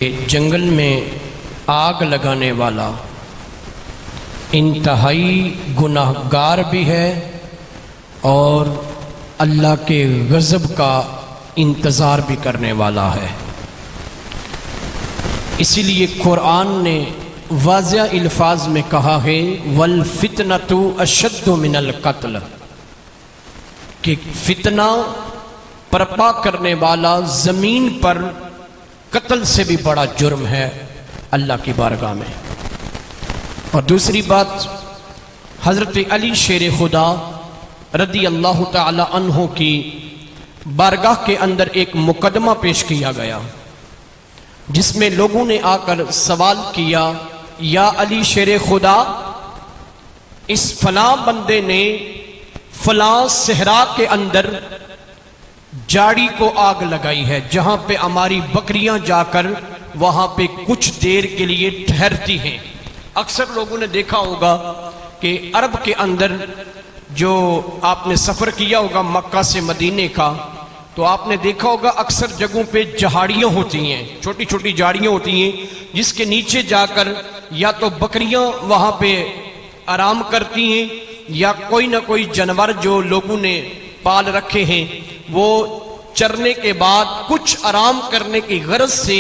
جنگل میں آگ لگانے والا انتہائی گناہگار بھی ہے اور اللہ کے غضب کا انتظار بھی کرنے والا ہے۔ اسی لیے قرآن نے واضح الفاظ میں کہا ہے وَالْفِتْنَةُ أَشَدُّ مِنَ الْقَتْلِ، کہ فتنہ برپا کرنے والا زمین پر قتل سے بھی بڑا جرم ہے اللہ کی بارگاہ میں۔ اور دوسری بات، حضرت علی شیر خدا رضی اللہ تعالی عنہ کی بارگاہ کے اندر ایک مقدمہ پیش کیا گیا جس میں لوگوں نے آ کر سوال کیا، یا علی شیر خدا، اس فلاں بندے نے فلاں صحرا کے اندر جاڑی کو آگ لگائی ہے جہاں پہ ہماری بکریاں جا کر وہاں پہ کچھ دیر کے لیے ٹھہرتی ہیں۔ اکثر لوگوں نے دیکھا ہوگا کہ عرب کے اندر جو آپ نے سفر کیا ہوگا مکہ سے مدینے کا، تو آپ نے دیکھا ہوگا اکثر جگہوں پہ جہاڑیاں ہوتی ہیں، چھوٹی چھوٹی جھاڑیاں ہوتی ہیں جس کے نیچے جا کر یا تو بکریاں وہاں پہ آرام کرتی ہیں یا کوئی نہ کوئی جانور جو لوگوں نے پال رکھے ہیں وہ چرنے کے بعد کچھ آرام کرنے کی غرض سے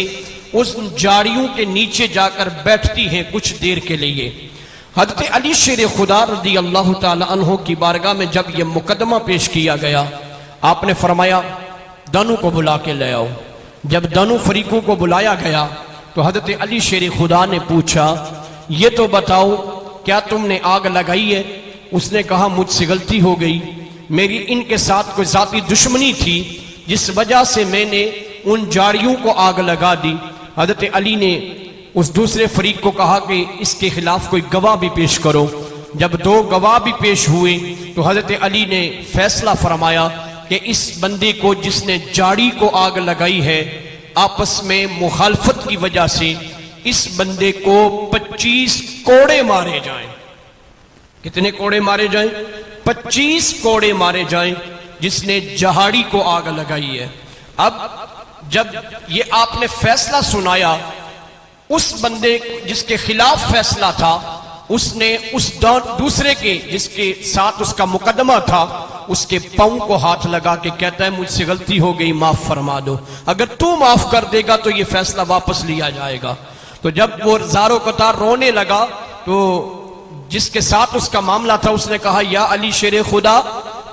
اس جھاڑیوں کے نیچے جا کر بیٹھتی ہیں کچھ دیر کے لیے۔ حضرت علی شیر خدا رضی اللہ تعالی عنہ کی بارگاہ میں جب یہ مقدمہ پیش کیا گیا، آپ نے فرمایا دونوں کو بلا کے لے آؤ۔ جب دونوں فریقوں کو بلایا گیا تو حضرت علی شیر خدا نے پوچھا، یہ تو بتاؤ کیا تم نے آگ لگائی ہے؟ اس نے کہا مجھ سے غلطی ہو گئی، میری ان کے ساتھ کوئی ذاتی دشمنی تھی جس وجہ سے میں نے ان جاڑیوں کو آگ لگا دی۔ حضرت علی نے اس دوسرے فریق کو کہا کہ اس کے خلاف کوئی گواہ بھی پیش کرو۔ جب دو گواہ بھی پیش ہوئے تو حضرت علی نے فیصلہ فرمایا کہ اس بندے کو جس نے جاڑی کو آگ لگائی ہے، آپس میں مخالفت کی وجہ سے اس بندے کو 25 کوڑے مارے جائیں۔ کتنے کوڑے مارے جائیں؟ 25 کوڑے مارے جائیں جس نے جہاڑی کو آگ لگائی ہے۔ اب جب یہ آپ نے فیصلہ سنایا، اس بندے جس کے خلاف فیصلہ تھا اس نے اس دوسرے کے جس کے ساتھ اس کا مقدمہ تھا اس کے پاؤں کو ہاتھ لگا کے کہتا ہے مجھ سے غلطی ہو گئی، معاف فرما دو، اگر تو معاف کر دے گا تو یہ فیصلہ واپس لیا جائے گا۔ تو جب وہ زارو قطار رونے لگا تو جس کے ساتھ اس کا معاملہ تھا اس نے کہا، یا علی شیر خدا،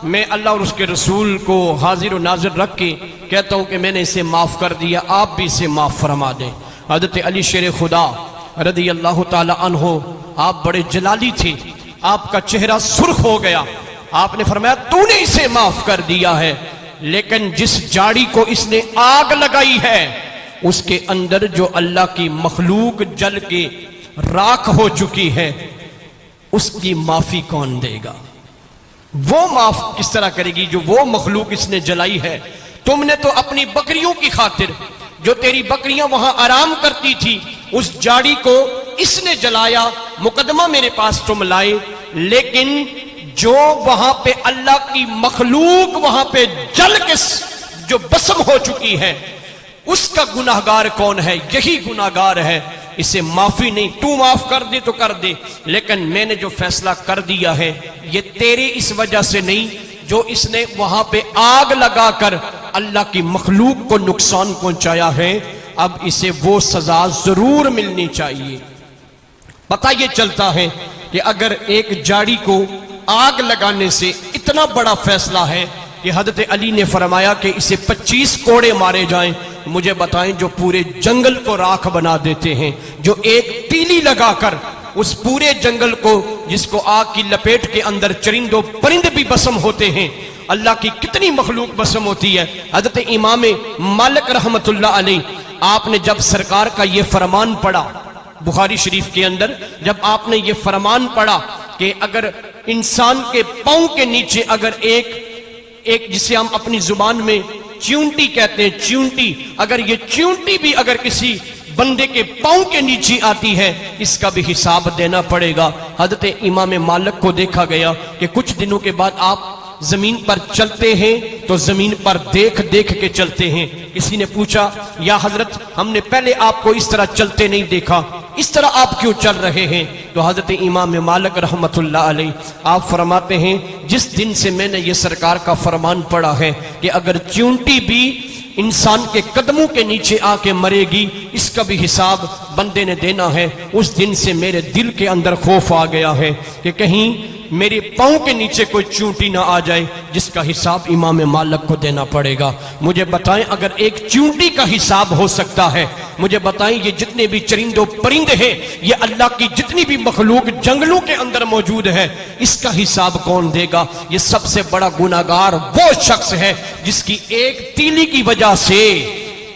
میں اللہ اور اس کے رسول کو حاضر و ناظر رکھ کے کہتا ہوں کہ میں نے اسے معاف کر دیا، آپ بھی اسے معاف فرما دیں۔ حضرت علی شیر خدا رضی اللہ تعالی عنہ، آپ بڑے جلالی تھے، آپ کا چہرہ سرخ ہو گیا۔ آپ نے فرمایا تو نے اسے معاف کر دیا ہے، لیکن جس جاڑی کو اس نے آگ لگائی ہے اس کے اندر جو اللہ کی مخلوق جل کے راکھ ہو چکی ہے، اس کی معافی کون دے گا؟ وہ معاف کس طرح کرے گی جو وہ مخلوق اس نے جلائی ہے؟ تم نے تو اپنی بکریوں کی خاطر، جو تیری بکریاں وہاں آرام کرتی تھی، اس جاڑی کو اس نے جلایا، مقدمہ میرے پاس تم لائے، لیکن جو وہاں پہ اللہ کی مخلوق وہاں پہ جل کے جو بسم ہو چکی ہے، اس کا گناہگار کون ہے؟ یہی گناہگار ہے، اسے معافی نہیں، تو معاف کر دے تو کر دے، لیکن میں نے جو فیصلہ کر دیا ہے یہ تیرے اس وجہ سے نہیں جو اس نے وہاں پہ آگ لگا کر اللہ کی مخلوق کو نقصان پہنچایا ہے، اب اسے وہ سزا ضرور ملنی چاہیے۔ پتہ یہ چلتا ہے کہ اگر ایک جاڑی کو آگ لگانے سے اتنا بڑا فیصلہ ہے کہ حضرت علی نے فرمایا کہ اسے 25 کوڑے مارے جائیں، مجھے بتائیں جو پورے جنگل کو راکھ بنا دیتے ہیں، جو ایک تیلی لگا کر اس پورے جنگل کو، جس کو آگ کی لپیٹ کے اندر چرند و پرند بھی بسم ہوتے ہیں، اللہ کی کتنی مخلوق بسم ہوتی ہے۔ حضرت امام مالک رحمت اللہ علیہ، آپ نے جب سرکار کا یہ فرمان پڑھا بخاری شریف کے اندر، جب آپ نے یہ فرمان پڑھا کہ اگر انسان کے پاؤں کے نیچے اگر ایک جسے ہم اپنی زبان میں چیونٹی کہتے ہیں، چیونٹی، اگر یہ چیونٹی بھی اگر کسی بندے کے پاؤں کے نیچے آتی ہے اس کا بھی حساب دینا پڑے گا۔ حضرت امام مالک کو دیکھا گیا کہ کچھ دنوں کے بعد آپ زمین پر چلتے ہیں تو زمین پر دیکھ دیکھ کے چلتے ہیں. کسی نے پوچھا یا حضرت ہم نے پہلے آپ کو اس طرح چلتے نہیں دیکھا, اس طرح آپ کیوں چل رہے ہیں؟ تو حضرت امام مالک رحمت اللہ علیہ آپ فرماتے ہیں جس دن سے میں نے یہ سرکار کا فرمان پڑھا ہے کہ اگر چیونٹی بھی انسان کے قدموں کے نیچے آ کے مرے گی اس کا بھی حساب بندے نے دینا ہے, اس دن سے میرے دل کے اندر خوف آ گیا ہے کہ کہیں میرے پاؤں کے نیچے کوئی چونٹی نہ آ جائے جس کا حساب امام مالک کو دینا پڑے گا. مجھے بتائیں اگر ایک چونٹی کا حساب ہو سکتا ہے, مجھے بتائیں یہ جتنے بھی چرند و پرند ہیں, یہ اللہ کی جتنی بھی مخلوق جنگلوں کے اندر موجود ہے, اس کا حساب کون دے گا؟ یہ سب سے بڑا گناہگار وہ شخص ہے جس کی ایک تیلی کی وجہ سے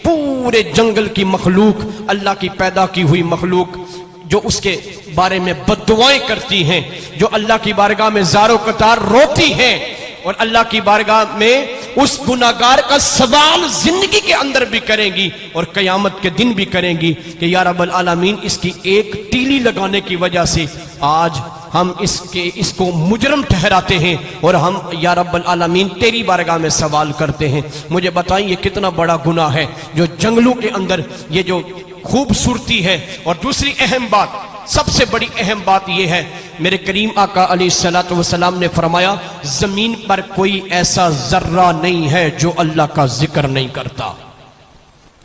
پورے جنگل کی مخلوق, اللہ کی پیدا کی ہوئی مخلوق جو اس کے بارے میں بددعائیں کرتی ہیں, جو اللہ کی بارگاہ میں زار و قطار روتی ہیں, اور اللہ کی بارگاہ میں اس گناہگار کا سوال زندگی کے اندر بھی کریں گی اور قیامت کے دن بھی کریں گی کہ یا رب العالمین اس کی ایک تیلی لگانے کی وجہ سے آج ہم اس کو مجرم ٹھہراتے ہیں اور ہم یا رب العالمین تیری بارگاہ میں سوال کرتے ہیں. مجھے بتائیں یہ کتنا بڑا گناہ ہے جو جنگلوں کے اندر یہ جو خوبصورتی ہے. اور دوسری اہم بات, سب سے بڑی اہم بات یہ ہے, میرے کریم آقا علیہ الصلوۃ والسلام نے فرمایا زمین پر کوئی ایسا ذرہ نہیں ہے جو اللہ کا ذکر نہیں کرتا,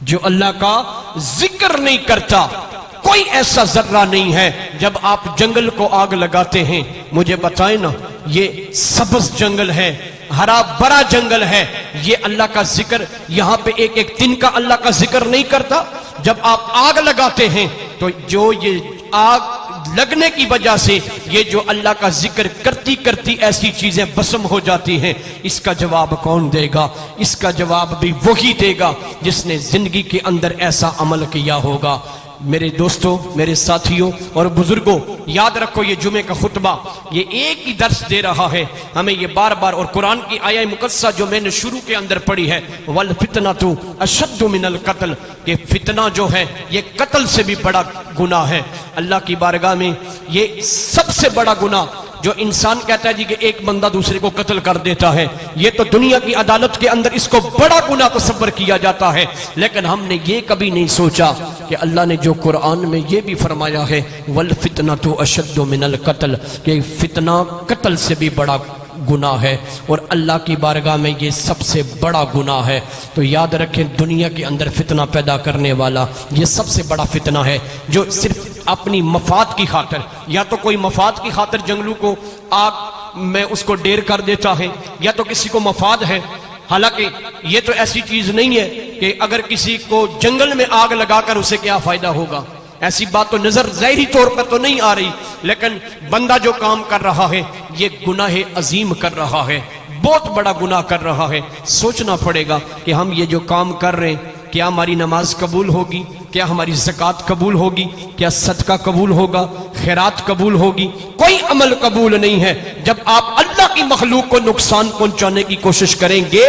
جو اللہ کا ذکر نہیں کرتا. کوئی ایسا ذرہ نہیں ہے. جب آپ جنگل کو آگ لگاتے ہیں, مجھے بتائیں نا, یہ سبز جنگل ہے, ہرا بھرا جنگل ہے, یہ اللہ کا ذکر یہاں پہ ایک ایک دن کا اللہ کا ذکر نہیں کرتا. جب آپ آگ لگاتے ہیں تو جو یہ آگ لگنے کی وجہ سے یہ جو اللہ کا ذکر کرتی کرتی ایسی چیزیں بسم ہو جاتی ہیں, اس کا جواب کون دے گا؟ اس کا جواب بھی وہی دے گا جس نے زندگی کے اندر ایسا عمل کیا ہوگا. میرے دوستوں, میرے ساتھیوں اور بزرگوں, یاد رکھو یہ جمعے کا خطبہ یہ ایک ہی درس دے رہا ہے ہمیں یہ بار بار. اور قرآن کی آیہ مقدسہ جو میں نے شروع کے اندر پڑھی ہے وَالْفِتْنَةُ أَشَدُّ مِنَ الْقَتْلِ, کہ فتنہ جو ہے یہ قتل سے بھی بڑا گناہ ہے. اللہ کی بارگاہ میں یہ سب سے بڑا گناہ جو انسان کہتا ہے جی کہ ایک بندہ دوسرے کو قتل کر دیتا ہے, یہ تو دنیا کی عدالت کے اندر اس کو بڑا گناہ تصور کیا جاتا ہے. لیکن ہم نے یہ کبھی نہیں سوچا کہ اللہ نے جو قرآن میں یہ بھی فرمایا ہے وَالْفِتْنَةُ أَشَدُّ مِنَ الْقَتْلِ, کہ فتنہ قتل سے بھی بڑا گناہ ہے اور اللہ کی بارگاہ میں یہ سب سے بڑا گناہ ہے. تو یاد رکھیں دنیا کے اندر فتنہ پیدا کرنے والا یہ سب سے بڑا فتنہ ہے جو صرف اپنی مفاد کی خاطر, یا تو کوئی مفاد کی خاطر جنگلوں کو آگ میں اس کو ڈیر کر دیتا ہے, یا تو کسی کو مفاد ہے. حالانکہ یہ تو ایسی چیز نہیں ہے کہ اگر کسی کو جنگل میں آگ لگا کر اسے کیا فائدہ ہوگا, ایسی بات تو نظر ظاہری طور پر تو نہیں آ رہی. لیکن بندہ جو کام کر رہا ہے یہ گناہ عظیم کر رہا ہے, بہت بڑا گناہ کر رہا ہے. سوچنا پڑے گا کہ ہم یہ جو کام کر رہے ہیں کیا ہماری نماز قبول ہوگی, کیا ہماری زکوٰۃ قبول ہوگی, کیا صدقہ قبول ہوگا, خیرات قبول ہوگی؟ کوئی عمل قبول نہیں ہے. جب آپ اللہ کی مخلوق کو نقصان پہنچانے کی کوشش کریں گے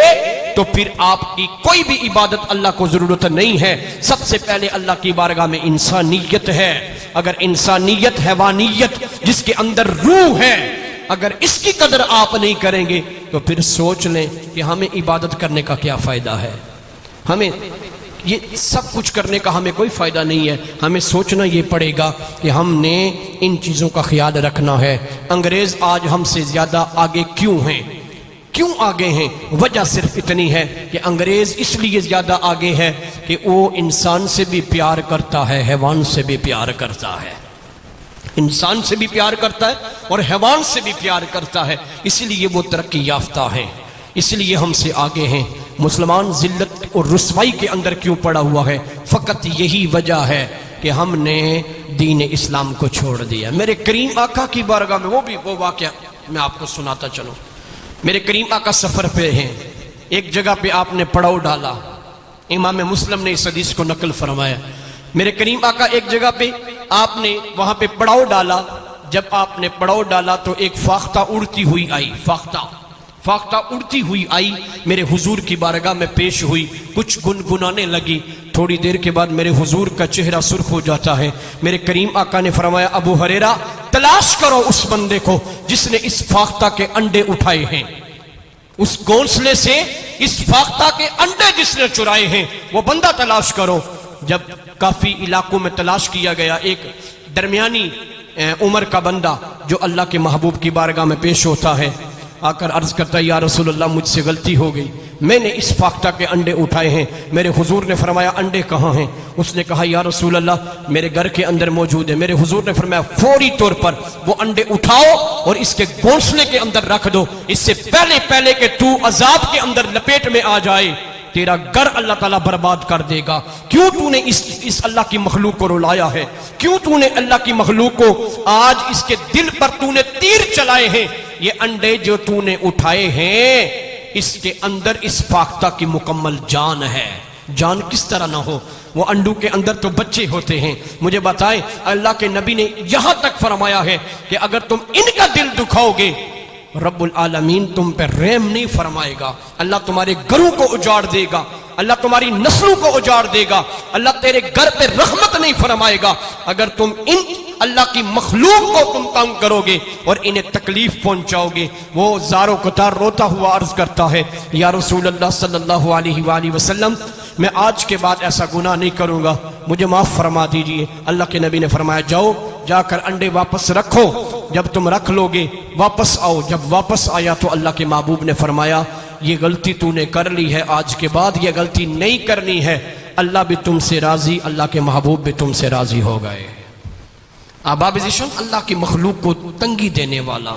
تو پھر آپ کی کوئی بھی عبادت اللہ کو ضرورت نہیں ہے. سب سے پہلے اللہ کی بارگاہ میں انسانیت ہے. اگر انسانیت, حیوانیت جس کے اندر روح ہے, اگر اس کی قدر آپ نہیں کریں گے تو پھر سوچ لیں کہ ہمیں عبادت کرنے کا کیا فائدہ ہے. ہمیں یہ سب کچھ کرنے کا ہمیں کوئی فائدہ نہیں ہے. ہمیں سوچنا یہ پڑے گا کہ ہم نے ان چیزوں کا خیال رکھنا ہے. انگریز آج ہم سے زیادہ آگے کیوں ہیں؟ کیوں آگے ہیں؟ وجہ صرف اتنی ہے کہ انگریز اس لیے زیادہ آگے ہے کہ وہ انسان سے بھی پیار کرتا ہے, حیوان سے بھی پیار کرتا ہے. انسان سے بھی پیار کرتا ہے اور حیوان سے بھی پیار کرتا ہے, اسی لیے وہ ترقی یافتہ ہیں, اس لیے ہم سے آگے ہیں. مسلمان ذلت اور رسوائی کے اندر کیوں پڑا ہوا ہے؟ فقط یہی وجہ ہے کہ ہم نے دین اسلام کو چھوڑ دیا. میرے کریم آقا کی بارگاہ میں وہ واقعہ میں آپ کو سناتا چلوں. میرے کریم آقا سفر پہ ہیں, ایک جگہ پہ آپ نے پڑاؤ ڈالا. امام مسلم نے اس حدیث کو نقل فرمایا. میرے کریم آقا ایک جگہ پہ آپ نے وہاں پہ پڑاؤ ڈالا. جب آپ نے پڑاؤ ڈالا تو ایک فاختہ اڑتی ہوئی آئی, فاختہ اڑتی ہوئی آئی, میرے حضور کی بارگاہ میں پیش ہوئی, کچھ گنگنانے لگی. تھوڑی دیر کے بعد میرے حضور کا چہرہ سرخ ہو جاتا ہے. میرے کریم آقا نے فرمایا ابو ہریرہ تلاش کرو اس بندے کو جس نے اس فاختہ کے انڈے اٹھائے ہیں. اس گھونسلے سے اس فاختہ کے انڈے جس نے چرائے ہیں وہ بندہ تلاش کرو۔ جب کافی علاقوں میں تلاش کیا گیا، ایک درمیانی عمر کا بندہ جو اللہ کے محبوب کی بارگاہ میں پیش ہوتا ہے، آ کر عرض کرتا ہے یا رسول اللہ مجھ سے غلطی ہو گئی، میں نے اس فاختہ کے انڈے اٹھائے ہیں، میرے حضور نے فرمایا انڈے کہاں ہیں؟ اس نے کہا یا رسول اللہ میرے گھر کے اندر موجود ہے۔ میرے حضور نے فرمایا فوری طور پر وہ انڈے اٹھاؤ اور اس کے گھونسلے کے اندر رکھ دو، اس سے پہلے کہ تو عذاب کے اندر لپیٹ میں آ جائے تیرا گھر اللہ تعالیٰ برباد کر دے گا۔ کیوں تو نے اس اللہ کی مخلوق کو رلایا ہے؟ کیوں تو نے اللہ کی مخلوق کو آج اس کے دل پر تو نے تیر چلائے ہیں؟ یہ انڈے جو تو نے اٹھائے ہیں اس کے اندر اس فاختہ کی مکمل جان ہے۔ جان کس طرح نہ ہو؟ وہ انڈوں کے اندر تو بچے ہوتے ہیں۔ مجھے بتائیں اللہ کے نبی نے یہاں تک فرمایا ہے کہ اگر تم ان کا دل دکھاؤ گے رب العالمین تم پہ رحم نہیں فرمائے گا، اللہ تمہارے گھروں کو اجاڑ دے گا، اللہ تمہاری نسلوں کو اجاڑ دے گا، اللہ تیرے گھر پہ رحمت نہیں فرمائے گا اگر تم ان اللہ کی مخلوق کو تم تنگ کرو گے اور انہیں تکلیف پہنچاؤ گے۔ وہ زار و کتار روتا ہوا عرض کرتا ہے یا رسول اللہ صلی اللہ علیہ وآلہ وسلم میں آج کے بعد ایسا گناہ نہیں کروں گا، مجھے معاف فرما دیجئے۔ اللہ کے نبی نے فرمایا جاؤ جا کر انڈے واپس رکھو، جب تم رکھ لو گے واپس آؤ۔ جب واپس آیا تو اللہ کے محبوب نے فرمایا یہ غلطی تو نے کر لی ہے، آج کے بعد یہ غلطی نہیں کرنی ہے، اللہ بھی تم سے راضی، اللہ کے محبوب بھی تم سے راضی ہو گئے۔ آباب ذیشان اللہ کی مخلوق کو تنگی دینے والا